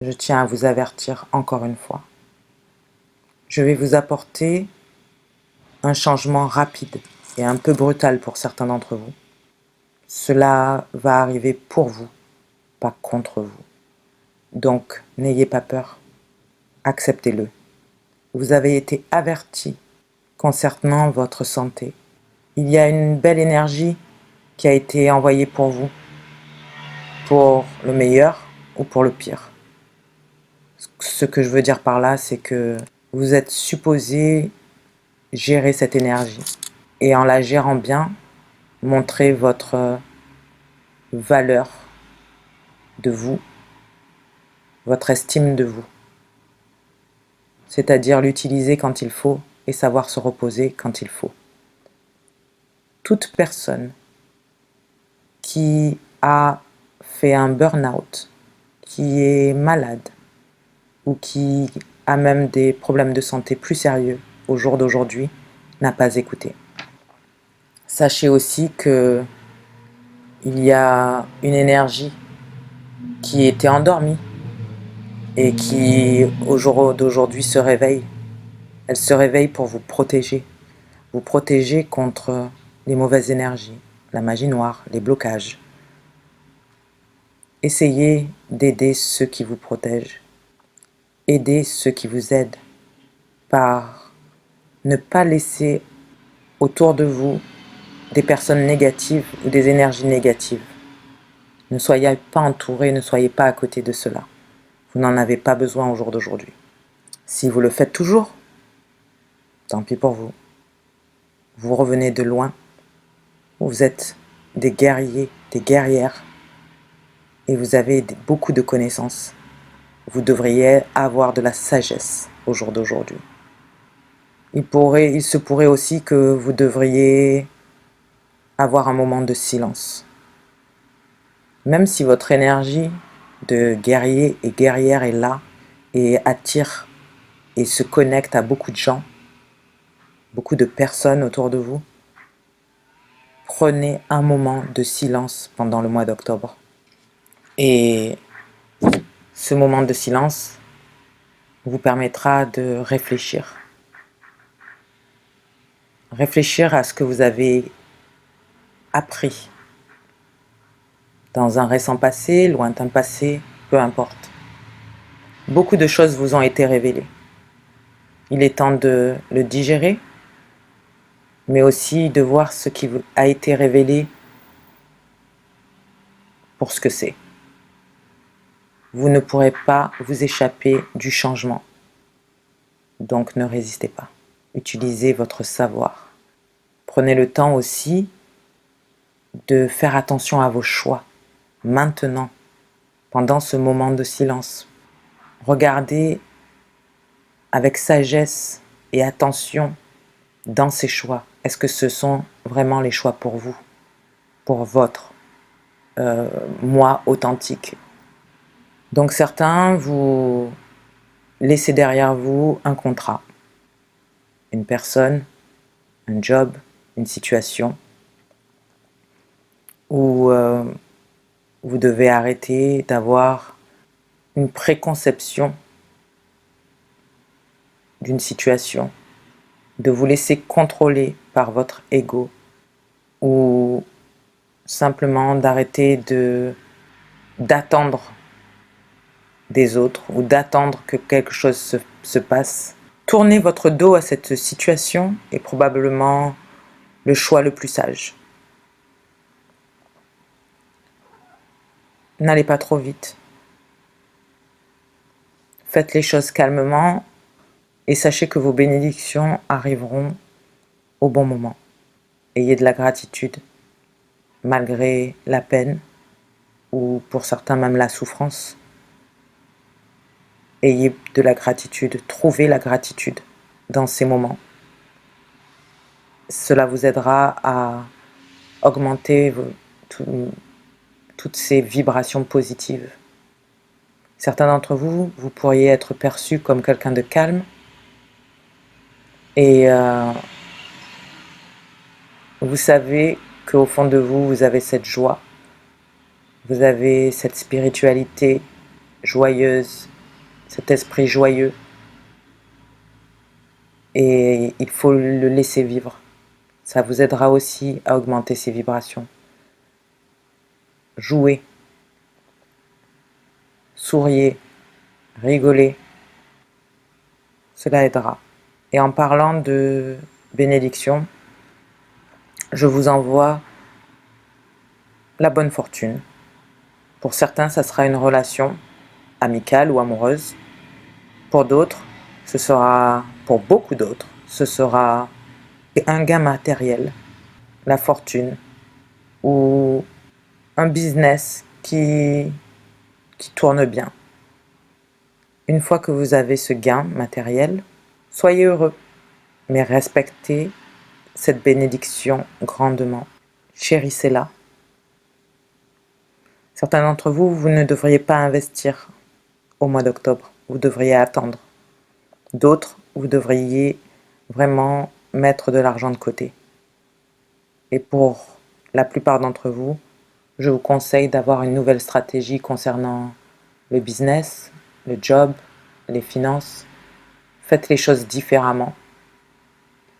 je tiens à vous avertir encore une fois. Je vais vous apporter un changement rapide et un peu brutal pour certains d'entre vous. Cela va arriver pour vous, pas contre vous. Donc, n'ayez pas peur, acceptez-le. Vous avez été averti concernant votre santé. Il y a une belle énergie qui a été envoyée pour vous, pour le meilleur ou pour le pire. Ce que je veux dire par là, c'est que vous êtes supposé gérer cette énergie. Et en la gérant bien, montrer votre valeur de vous, votre estime de vous. C'est-à-dire l'utiliser quand il faut et savoir se reposer quand il faut. Toute personne qui a fait un burn-out, qui est malade ou qui a même des problèmes de santé plus sérieux au jour d'aujourd'hui, n'a pas écouté. Sachez aussi que il y a une énergie qui était endormie et qui, au jour d'aujourd'hui, se réveille. Elle se réveille pour vous protéger contre les mauvaises énergies, la magie noire, les blocages. Essayez d'aider ceux qui vous protègent. Aidez ceux qui vous aident par ne pas laisser autour de vous des personnes négatives ou des énergies négatives. Ne soyez pas entouré, ne soyez pas à côté de cela. Vous n'en avez pas besoin au jour d'aujourd'hui. Si vous le faites toujours, tant pis pour vous. Vous revenez de loin. Vous êtes des guerriers, des guerrières et vous avez beaucoup de connaissances. Vous devriez avoir de la sagesse au jour d'aujourd'hui. Il se pourrait aussi que vous devriez avoir un moment de silence. Même si votre énergie de guerrier et guerrière est là et attire et se connecte à beaucoup de gens, beaucoup de personnes autour de vous, prenez un moment de silence pendant le mois d'octobre. Et ce moment de silence vous permettra de réfléchir. Réfléchir à ce que vous avez appris dans un récent passé, lointain passé, peu importe. Beaucoup de choses vous ont été révélées. Il est temps de le digérer, mais aussi de voir ce qui vous a été révélé pour ce que c'est. Vous ne pourrez pas vous échapper du changement. Donc ne résistez pas. Utilisez votre savoir. Prenez le temps aussi de faire attention à vos choix. Maintenant, pendant ce moment de silence, regardez avec sagesse et attention dans ces choix. Est-ce que ce sont vraiment les choix pour vous, pour votre moi authentique? Donc certains, vous laissez derrière vous un contrat, une personne, un job, une situation où vous devez arrêter d'avoir une préconception d'une situation, de vous laisser contrôler par votre ego ou simplement d'arrêter d'attendre des autres ou d'attendre que quelque chose se passe. Tournez votre dos à cette situation est probablement le choix le plus sage. N'allez pas trop vite. Faites les choses calmement et sachez que vos bénédictions arriveront au bon moment. Ayez de la gratitude malgré la peine ou pour certains même la souffrance. Ayez de la gratitude, trouvez la gratitude dans ces moments. Cela vous aidera à augmenter toutes ces vibrations positives. Certains d'entre vous, vous pourriez être perçus comme quelqu'un de calme et vous savez qu'au fond de vous, vous avez cette joie, vous avez cette spiritualité, joyeuse, cet esprit joyeux. Et il faut le laisser vivre. Ça vous aidera aussi à augmenter ces vibrations. Jouez, souriez, rigolez. Cela aidera. Et en parlant de bénédiction, je vous envoie la bonne fortune. Pour certains, ça sera une relation amicale ou amoureuse. Pour d'autres, pour beaucoup d'autres, ce sera un gain matériel, la fortune, ou un business qui tourne bien. Une fois que vous avez ce gain matériel, soyez heureux, mais respectez cette bénédiction grandement. Chérissez-la. Certains d'entre vous, vous ne devriez pas investir au mois d'octobre. Vous devriez attendre. D'autres, vous devriez vraiment mettre de l'argent de côté. Et pour la plupart d'entre vous, je vous conseille d'avoir une nouvelle stratégie concernant le business, le job, les finances. Faites les choses différemment.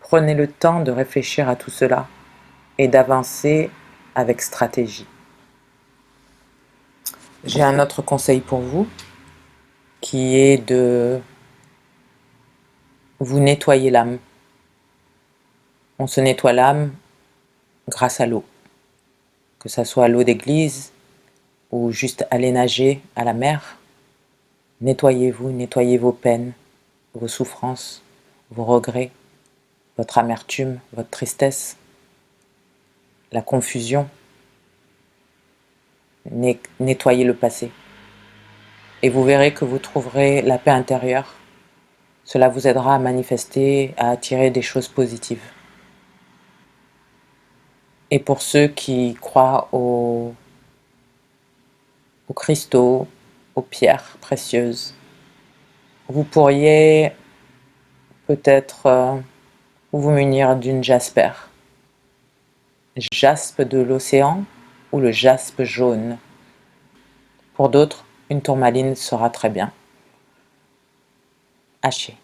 Prenez le temps de réfléchir à tout cela et d'avancer avec stratégie. J'ai un autre conseil pour vous qui est de vous nettoyer l'âme. On se nettoie l'âme grâce à l'eau. Que ça soit l'eau d'église ou juste aller nager à la mer. Nettoyez-vous, nettoyez vos peines, vos souffrances, vos regrets, votre amertume, votre tristesse, la confusion. Nettoyez le passé. Et vous verrez que vous trouverez la paix intérieure. Cela vous aidera à manifester, à attirer des choses positives. Et pour ceux qui croient aux cristaux, aux pierres précieuses, vous pourriez peut-être vous munir d'une jasper. Jaspe de l'océan ou le jaspe jaune. Pour d'autres, une tourmaline sera très bien. Haché.